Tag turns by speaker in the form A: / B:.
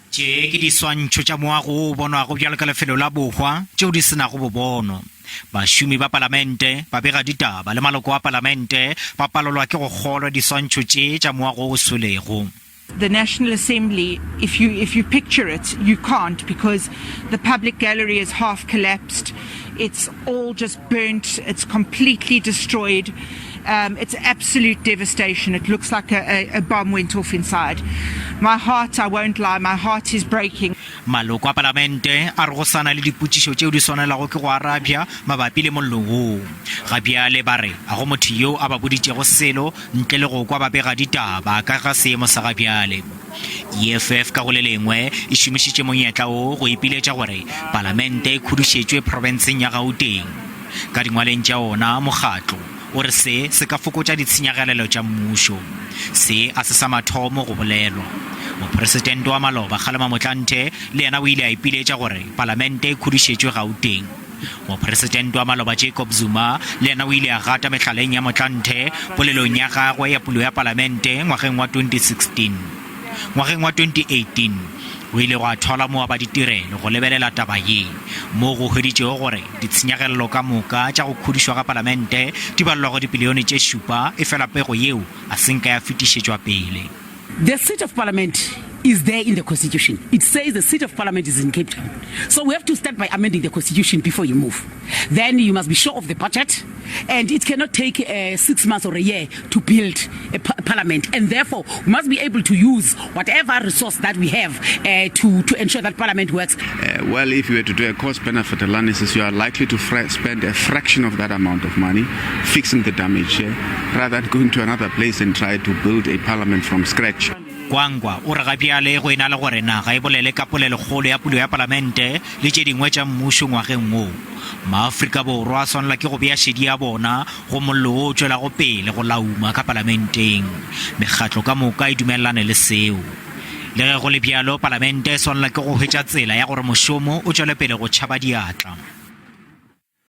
A: Tše ke di swantšho tša moago o bonwago bjale ka lefelo la Bohwa tšeo di senago bobono. Bašomi ba palamente ba bega ditaba le maloko a palamente ba palelwa ke go kgolwa di swantšho tše tša moago o swelego.
B: The National Assembly, if you picture it, you can't, because the public gallery is half collapsed. It's all just burnt. It's completely destroyed. It's absolute devastation. It looks like a bomb went off inside. My heart, I won't lie, my heart is breaking.
A: Maloko a palamente a re go sana le dipotšišo tšeo di swanelago ke go arabja mabapi le mollo woo. Ga bjale ba re a go motho yo a ba boditšego selo ntle le go kwa ba bega ditaba ka ga seemo sa ga bjale. EFF ka go le lengwe e šomišitše monyetla o go ipiletsa gore palamente e khudušetšwe profenseng ya Gauteng. Ka dingwaleng tša ona mokgatlo o re se ka fokotša ditshenyagelelo tša mmušo. Se a se sa mathomo go bolelwa. Mopresidente wa maloba Kgalema Motlanthe le yena o ile a ipiletša gore palamente e khudušetšwe Gauteng. Mopresidente wa maloba Jacob Zuma le yena o ile a gata mehlaleng ya Motlanthe polelong ya gagwe ya pulo ya palamente ngwageng wa 2016. Ngwageng wa 2018 o ile go a thola moa ba ditirelo go lebelela taba ye mo go hweditšego gore ditshenyagelelo ka moka tša go khudišwa ga palamente di balelwa go dibilione tše 7 e fela pego yeo a senka ya fetišetšwa pele.
C: The seat of parliament is there in the constitution. It says the seat of parliament is in Cape Town. So we have to start by amending the constitution before you move. Then you must be sure of the budget, and it cannot take 6 months or a year to build a parliament. And therefore, we must be able to use whatever resource that we have to ensure that parliament works.
D: Well, if you were to do a cost-benefit analysis, you are likely to spend a fraction of that amount of money fixing the damage, rather than going to another place and try to build a parliament from scratch.
A: Kwangwa o re ga bjale go ena le gore naga e bolele ka polelokgolo ya pulo ya palamente le tše dingwe tša mmušo ngwageng woo. Maafrika Borwa a swanela ke go bea šedi ya bona go mollo o tšwelago pele go lauma ka palamenteng. Mekgatlo ka moka e dumelane le seo. Le ge go le bjalo palamente e swanela ke go hwetša tsela ya gore mošomo o tšwele pele go tšhaba diatla.